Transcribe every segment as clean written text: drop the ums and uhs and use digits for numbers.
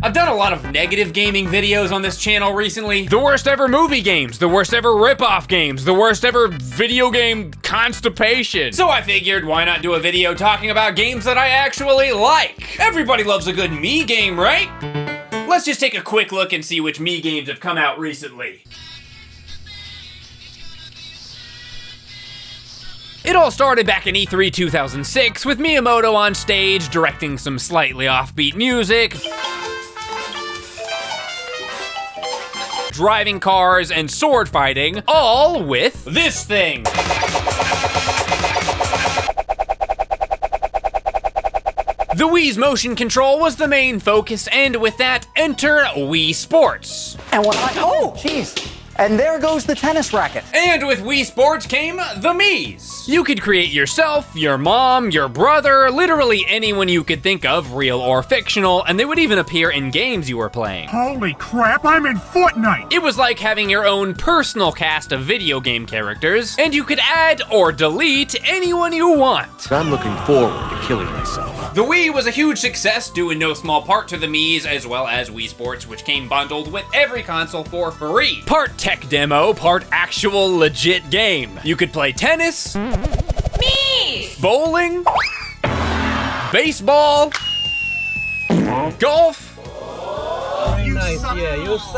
I've done a lot of negative gaming videos on this channel recently. The worst ever movie games, the worst ever rip-off games, the worst ever video game constipation. So I figured, why not do a video talking about games that I actually like? Everybody loves a good Mii game, right? Let's just take a quick look and see which Mii games have come out recently. It all started back in E3 2006 with Miyamoto on stage directing some slightly offbeat music, driving cars, and sword fighting, all with this thing. The Wii's motion control was the main focus, and with that, enter Wii Sports. And when oh, jeez. And there goes the tennis racket. And with Wii Sports came the Miis. You could create yourself, your mom, your brother, literally anyone you could think of, real or fictional, and they would even appear in games you were playing. Holy crap, I'm in Fortnite! It was like having your own personal cast of video game characters, and you could add or delete anyone you want. I'm looking forward to killing myself. The Wii was a huge success, due in no small part to the Miis, as well as Wii Sports, which came bundled with every console for free. Part tech demo, part actual legit game. You could play tennis, Miis, bowling, baseball, golf,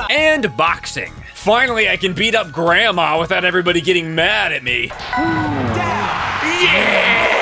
and boxing. Finally, I can beat up Grandma without everybody getting mad at me. Yeah!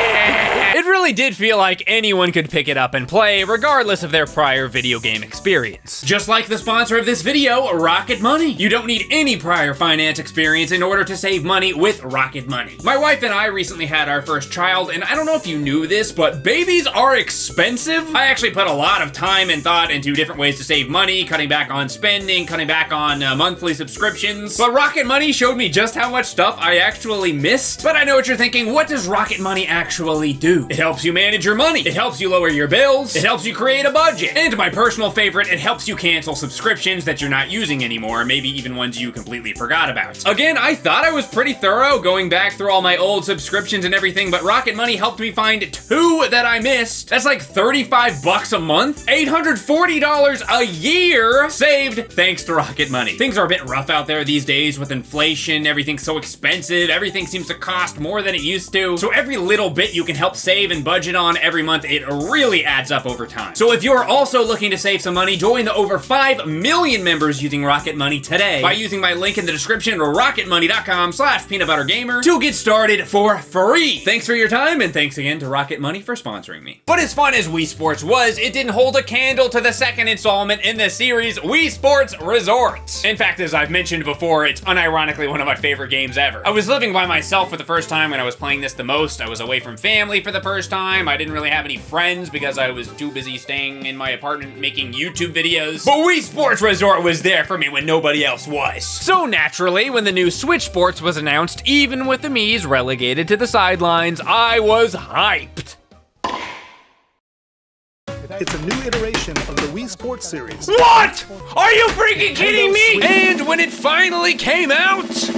It really did feel like anyone could pick it up and play, regardless of their prior video game experience. Just like the sponsor of this video, Rocket Money. You don't need any prior finance experience in order to save money with Rocket Money. My wife and I recently had our first child, and I don't know if you knew this, but babies are expensive. I actually put a lot of time and thought into different ways to save money, cutting back on spending, cutting back on monthly subscriptions. But Rocket Money showed me just how much stuff I actually missed. But I know what you're thinking, what does Rocket Money actually do? It helps you manage your money. It helps you lower your bills. It helps you create a budget. And my personal favorite, it helps you cancel subscriptions that you're not using anymore, maybe even ones you completely forgot about. Again, I thought I was pretty thorough going back through all my old subscriptions and everything, but Rocket Money helped me find 2 that I missed. That's like 35 bucks a month, $840 a year saved thanks to Rocket Money. Things are a bit rough out there these days with inflation. Everything's so expensive. Everything seems to cost more than it used to. So every little bit you can help save and budget on every month, it really adds up over time. So if you're also looking to save some money, join the over 5 million members using Rocket Money today by using my link in the description, rocketmoney.com/PeanutButterGamer, to get started for free. Thanks for your time, and thanks again to Rocket Money for sponsoring me. But as fun as Wii Sports was, it didn't hold a candle to the second installment in the series, Wii Sports Resort. In fact, as I've mentioned before, it's unironically one of my favorite games ever. I was living by myself for the first time when I was playing this the most. I was away from family for the first time. I didn't really have any friends because I was too busy staying in my apartment making YouTube videos. But Wii Sports Resort was there for me when nobody else was. So naturally, when the new Switch Sports was announced, even with the Miis relegated to the sidelines, I was hyped. It's a new iteration of the Wii Sports Series. What? Are you freaking kidding me? And when it finally came out,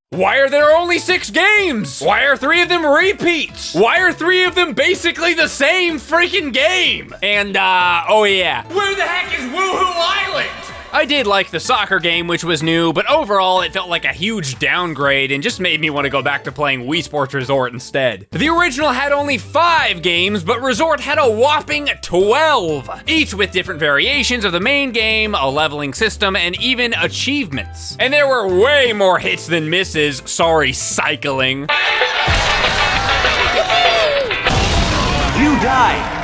why are there only 6 games? Why are 3 of them repeats? Why are 3 of them basically the same freaking game? And, oh yeah. Where the heck is Wuhu Island? I did like the soccer game, which was new, but overall it felt like a huge downgrade and just made me want to go back to playing Wii Sports Resort instead. The original had only 5 games, but Resort had a whopping 12, each with different variations of the main game, a leveling system, and even achievements. And there were way more hits than misses, sorry, cycling. You died.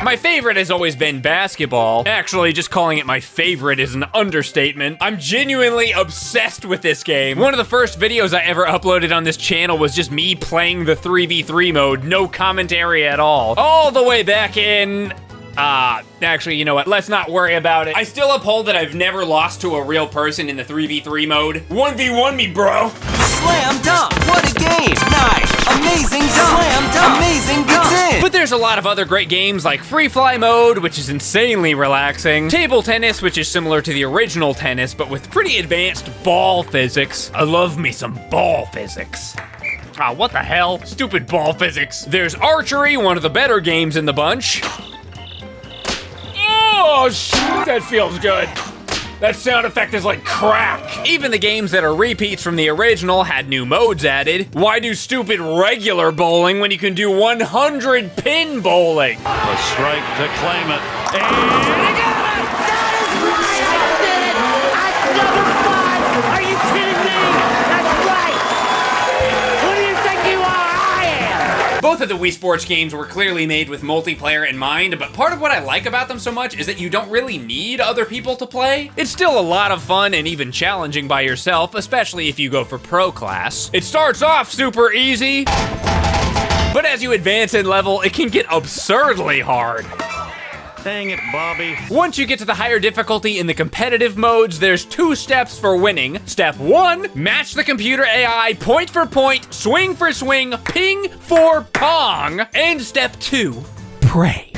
My favorite has always been basketball. Actually, just calling it my favorite is an understatement. I'm genuinely obsessed with this game. One of the first videos I ever uploaded on this channel was just me playing the 3v3 mode, no commentary at all the way back in... actually, you know what? Let's not worry about it. I still uphold that I've never lost to a real person in the 3v3 mode. 1v1 me, bro. Slam dunk! What a game! Nice! Amazing dunk! Slam dunk! Amazing dunk! But there's a lot of other great games like Free Fly Mode, which is insanely relaxing, Table Tennis, which is similar to the original tennis, but with pretty advanced ball physics. I love me some ball physics. Ah, what the hell? Stupid ball physics. There's Archery, one of the better games in the bunch. Oh, that feels good. That sound effect is like crack. Even the games that are repeats from the original had new modes added. Why do stupid regular bowling when you can do 100 pin bowling? A strike to claim it. And That is right! I did it! I number 5! Are you kidding me? That's right! Who do you think you are? I am! Both of the Wii Sports games were clearly made with multiplayer in mind, but part of what I like about them so much is that you don't really need other people to play. It's still a lot of fun and even challenging by yourself, especially if you go for pro class. It starts off super easy, but as you advance in level, it can get absurdly hard. dang it, Bobby. Once you get to the higher difficulty in the competitive modes, there's 2 steps for winning. Step 1, match the computer AI point for point, swing for swing, ping for pong. And step 2, pray.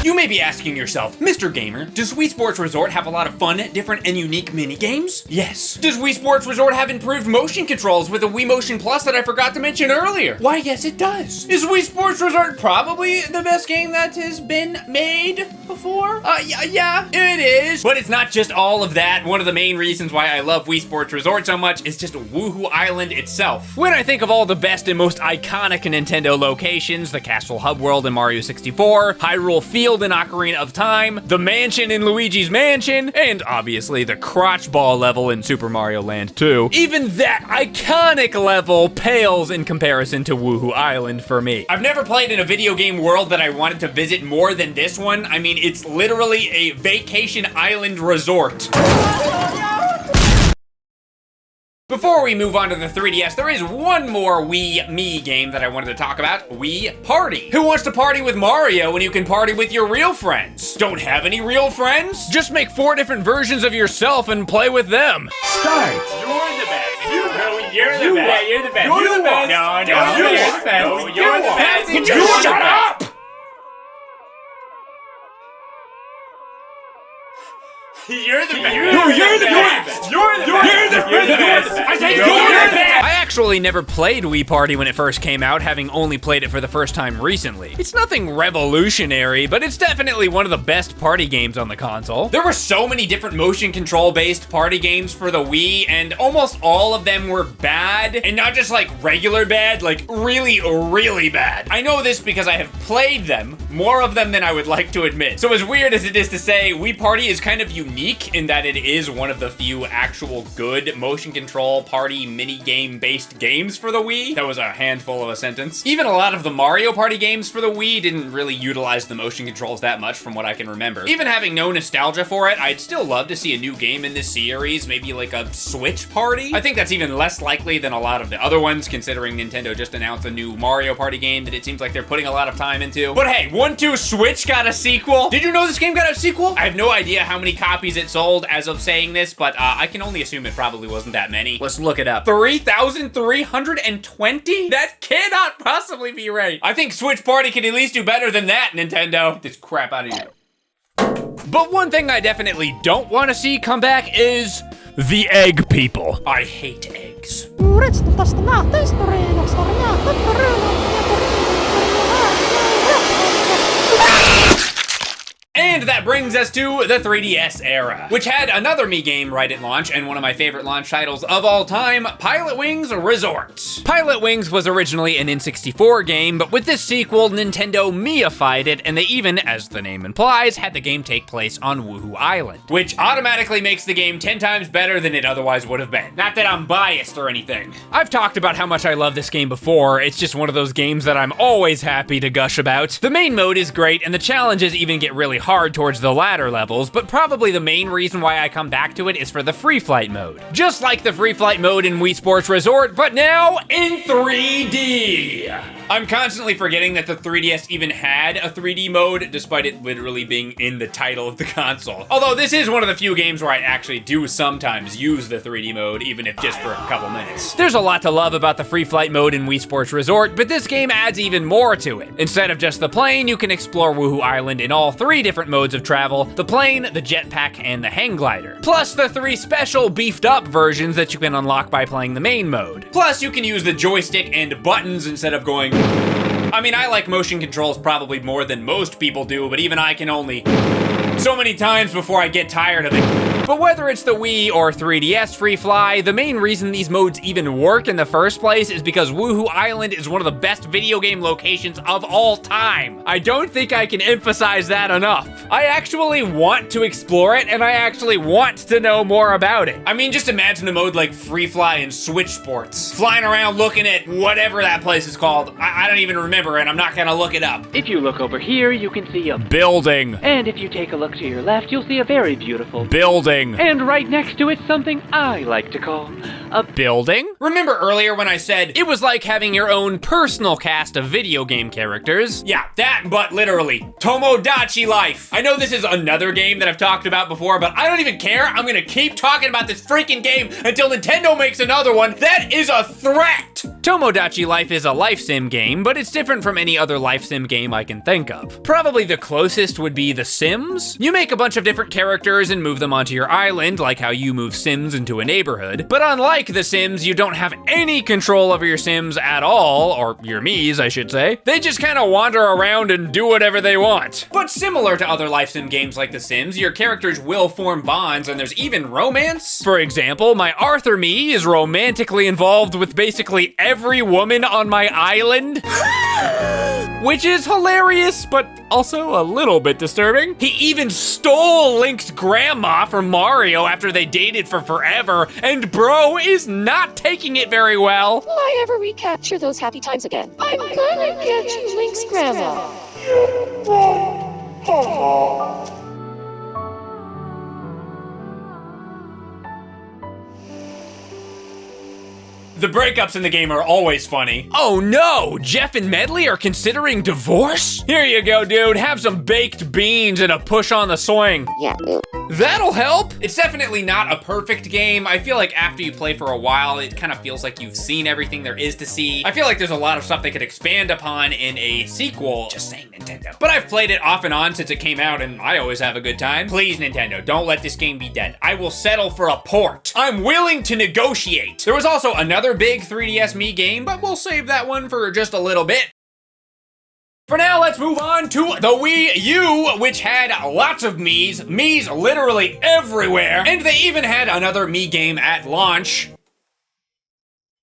You may be asking yourself, Mr. Gamer, does Wii Sports Resort have a lot of fun, different, and unique mini-games? Yes. Does Wii Sports Resort have improved motion controls with a Wii Motion Plus that I forgot to mention earlier? Why, yes, it does. Is Wii Sports Resort probably the best game that has been made before? Yeah, it is. But it's not just all of that. One of the main reasons why I love Wii Sports Resort so much is just Wuhu Island itself. When I think of all the best and most iconic Nintendo locations, the Castle Hub World in Mario 64, Hyrule Field in Ocarina of Time, the mansion in Luigi's Mansion, and obviously the crotch ball level in Super Mario Land 2. Even that iconic level pales in comparison to Wuhu Island for me. I've never played in a video game world that I wanted to visit more than this one. I mean, it's literally a vacation island resort. Before we move on to the 3DS, there is one more Wii Mii game that I wanted to talk about, Wii Party. Who wants to party with Mario when you can party with your real friends? Don't have any real friends? Just make 4 different versions of yourself and play with them. Start. You're the best. You're the best. You're the best. You're the best. You're the best. No, you're the best. You're the best. Would you shut up? You're the best. You're the best. You're the best. I said you're the best. I actually never played Wii Party when it first came out, having only played it for the first time recently. It's nothing revolutionary, but it's definitely one of the best party games on the console. There were so many different motion control based party games for the Wii, and almost all of them were bad, and not just like regular bad, like really, really bad. I know this because I have played them, more of them than I would like to admit. So as weird as it is to say, Wii Party is kind of unique in that it is one of the few actual good motion control party mini game based games for the Wii. That was a handful of a sentence. Even a lot of the Mario Party games for the Wii didn't really utilize the motion controls that much from what I can remember. Even having no nostalgia for it, I'd still love to see a new game in this series, maybe like a Switch Party. I think that's even less likely than a lot of the other ones, considering Nintendo just announced a new Mario Party game that it seems like they're putting a lot of time into. But hey, 1-2 Switch got a sequel. Did you know this game got a sequel? I have no idea how many copies it sold as of saying this, but I can only assume it probably wasn't that many. Let's look it up. 3,320? That cannot possibly be right. I think Switch Party can at least do better than that, Nintendo. Get this crap out of here. But one thing I definitely don't want to see come back is the egg people. I hate eggs. And that brings us to the 3DS era, which had another Mii game right at launch, and one of my favorite launch titles of all time, Pilot Wings Resort. Pilot Wings was originally an N64 game, but with this sequel, Nintendo Miified it, and they even, as the name implies, had the game take place on Wuhu Island, which automatically makes the game 10 times better than it otherwise would have been. Not that I'm biased or anything. I've talked about how much I love this game before. It's just one of those games that I'm always happy to gush about. The main mode is great, and the challenges even get really hard towards the latter levels, but probably the main reason why I come back to it is for the free flight mode. Just like the free flight mode in Wii Sports Resort, but now in 3D. I'm constantly forgetting that the 3DS even had a 3D mode, despite it literally being in the title of the console. Although this is one of the few games where I actually do sometimes use the 3D mode, even if just for a couple minutes. There's a lot to love about the free flight mode in Wii Sports Resort, but this game adds even more to it. Instead of just the plane, you can explore Wuhu Island in all 3 different modes of travel: the plane, the jetpack, and the hang glider. Plus the 3 special beefed up versions that you can unlock by playing the main mode. Plus you can use the joystick and buttons instead of going I mean, I like motion controls probably more than most people do, but even I can only so many times before I get tired of it. But whether it's the Wii or 3DS Free Fly, the main reason these modes even work in the first place is because Wuhu Island is one of the best video game locations of all time. I don't think I can emphasize that enough. I actually want to explore it, and I actually want to know more about it. I mean, just imagine a mode like Free Fly and Switch Sports. Flying around looking at whatever that place is called. I don't even remember, and I'm not gonna look it up. If you look over here, you can see a building. And if you take a look to your left, you'll see a very beautiful building. And right next to it, something I like to call a building? Remember earlier when I said it was like having your own personal cast of video game characters? Yeah, that, but literally. Tomodachi Life. I know this is another game that I've talked about before, but I don't even care. I'm gonna keep talking about this freaking game until Nintendo makes another one. That is a threat! Tomodachi Life is a life sim game, but it's different from any other life sim game I can think of. Probably the closest would be The Sims. You make a bunch of different characters and move them onto your island, like how you move Sims into a neighborhood. But unlike The Sims, you don't have any control over your Sims at all, or your Miis, I should say. They just kind of wander around and do whatever they want. But similar to other life sim games like The Sims, your characters will form bonds, and there's even romance. For example, my Arthur Mii is romantically involved with basically every woman on my island. Which is hilarious, but also a little bit disturbing. He even stole Link's grandma from Mario after they dated for forever, and bro is not taking it very well. Will I ever recapture those happy times again? I'm gonna get you, Link's grandma. The breakups in the game are always funny. Oh no, Jeff and Medley are considering divorce? Here you go, dude, have some baked beans and a push on the swing. Yeah, boo. That'll help. It's definitely not a perfect game. I feel like after you play for a while, it kind of feels like you've seen everything there is to see. I feel like there's a lot of stuff they could expand upon in a sequel. Just saying, Nintendo. But I've played it off and on since it came out, and I always have a good time. Please, Nintendo, don't let this game be dead. I will settle for a port. I'm willing to negotiate. There was also another big 3DS Mii game, but we'll save that one for just a little bit. For now, let's move on to the Wii U, which had lots of Miis. Miis literally everywhere. And they even had another Mii game at launch.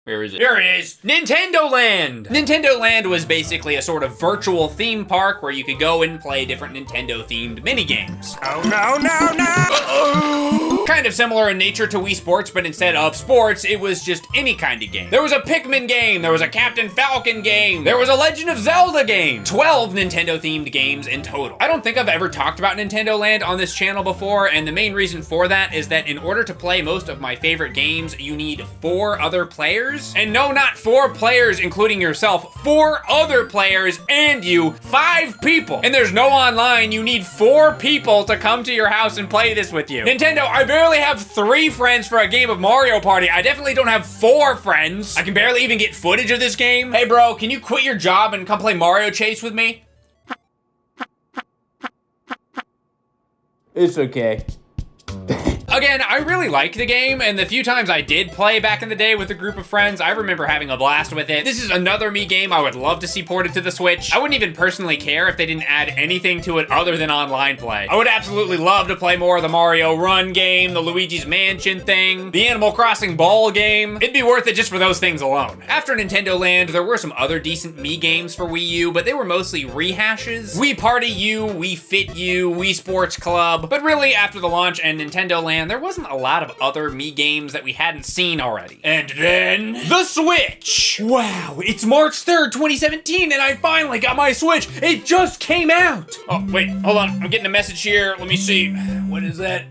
Where is it? Here it is. Nintendo Land. Nintendo Land was basically a sort of virtual theme park where you could go and play different Nintendo-themed minigames. Oh, no, no, no! Uh-oh. Kind of similar in nature to Wii Sports, but instead of sports, it was just any kind of game. There was a Pikmin game, there was a Captain Falcon game, there was a Legend of Zelda game. 12 Nintendo-themed games in total. I don't think I've ever talked about Nintendo Land on this channel before, and the main reason for that is that in order to play most of my favorite games, you need 4 other players. And no, not 4 players, including yourself, 4 other players and you, 5 people. And there's no online, you need 4 people to come to your house and play this with you. Nintendo, I barely have 3 friends for a game of Mario Party. I definitely don't have 4 friends. I can barely even get footage of this game. Hey bro, can you quit your job and come play Mario Chase with me? It's okay. Again, I really like the game, and the few times I did play back in the day with a group of friends, I remember having a blast with it. This is another Mii game I would love to see ported to the Switch. I wouldn't even personally care if they didn't add anything to it other than online play. I would absolutely love to play more of the Mario Run game, the Luigi's Mansion thing, the Animal Crossing Ball game. It'd be worth it just for those things alone. After Nintendo Land, there were some other decent Mii games for Wii U, but they were mostly rehashes. Wii Party U, Wii Fit U, Wii Sports Club. But really, after the launch and Nintendo Land, there wasn't a lot of other Mii games that we hadn't seen already. And then, the Switch! Wow, it's March 3rd, 2017, and I finally got my Switch! It just came out! Oh, wait, hold on, I'm getting a message here. Let me see. What is that?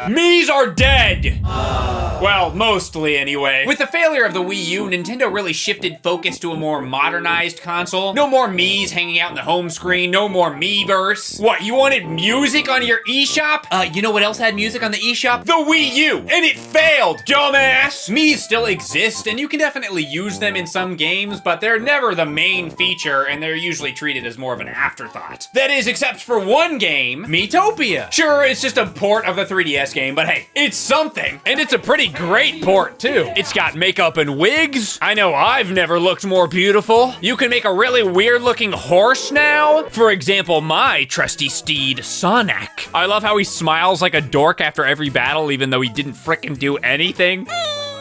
Miis are dead! Well, mostly anyway. With the failure of the Wii U, Nintendo really shifted focus to a more modernized console. No more Miis hanging out in the home screen, no more Miiverse. What, you wanted music on your eShop? You know what else had music on the eShop? mashup, the Wii U, and it failed, dumbass! Miis still exist, and you can definitely use them in some games, but they're never the main feature, and they're usually treated as more of an afterthought. That is, except for one game, Miitopia. Sure, it's just a port of the 3DS game, but hey, it's something. And it's a pretty great port, too. It's got makeup and wigs. I know I've never looked more beautiful. You can make a really weird-looking horse now. For example, my trusty steed, Sonic. I love how he smiles like a dork after every battle, even though he didn't frickin' do anything.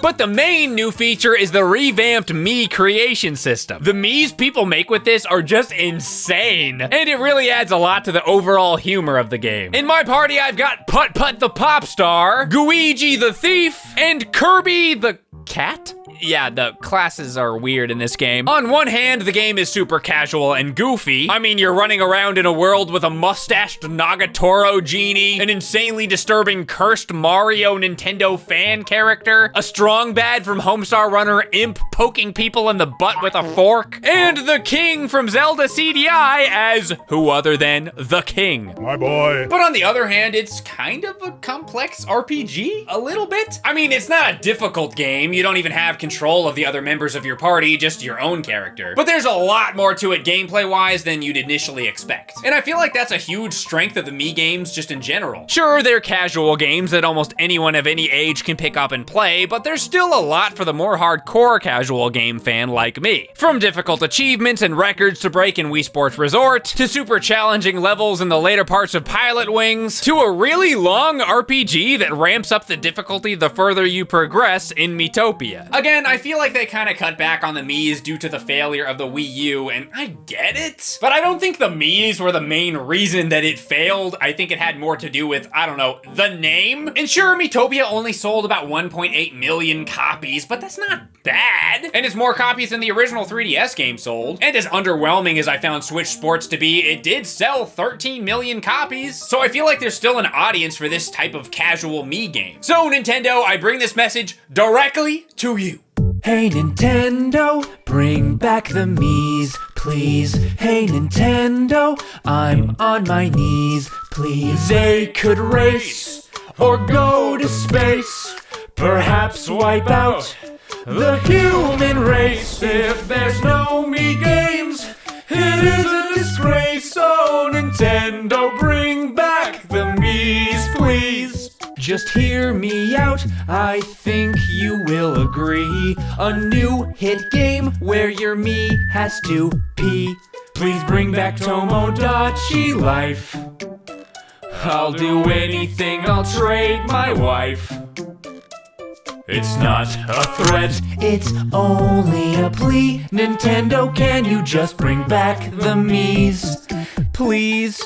But the main new feature is the revamped Mii creation system. The Miis people make with this are just insane, and it really adds a lot to the overall humor of the game. In my party, I've got Putt-Putt the Pop Star, Gooigi the Thief, and Kirby the Cat? Yeah, the classes are weird in this game. On one hand, the game is super casual and goofy. I mean, you're running around in a world with a mustached Nagatoro genie, an insanely disturbing cursed Mario Nintendo fan character, a strong bad from Homestar Runner Imp poking people in the butt with a fork, and the king from Zelda CDI as who other than the king. My boy. But on the other hand, it's kind of a complex RPG, a little bit. I mean, it's not a difficult game. You don't even have control of the other members of your party, just your own character. But there's a lot more to it gameplay-wise than you'd initially expect. And I feel like that's a huge strength of the Mii games just in general. Sure, they're casual games that almost anyone of any age can pick up and play, but there's still a lot for the more hardcore casual game fan like me. From difficult achievements and records to break in Wii Sports Resort, to super challenging levels in the later parts of Pilot Wings, to a really long RPG that ramps up the difficulty the further you progress in Miitopia. Again, I feel like they kind of cut back on the Miis due to the failure of the Wii U, and I get it. But I don't think the Miis were the main reason that it failed. I think it had more to do with, I don't know, the name? And sure, Miitopia only sold about 1.8 million copies, but that's not bad. And it's more copies than the original 3DS game sold. And as underwhelming as I found Switch Sports to be, it did sell 13 million copies. So I feel like there's still an audience for this type of casual Mii game. So Nintendo, I bring this message directly to you. Hey Nintendo, bring back the Miis, please. Hey Nintendo, I'm on my knees, please. They could race or go to space, perhaps wipe out the human race. If there's no Mii games, it is a disgrace. Oh Nintendo, bring back the Miis, please. Just hear me out, I think you will agree. A new hit game where your Mii has to pee. Please bring back Tomodachi Life. I'll do anything, I'll trade my wife. It's not a threat, it's only a plea. Nintendo, can you just bring back the Miis, please?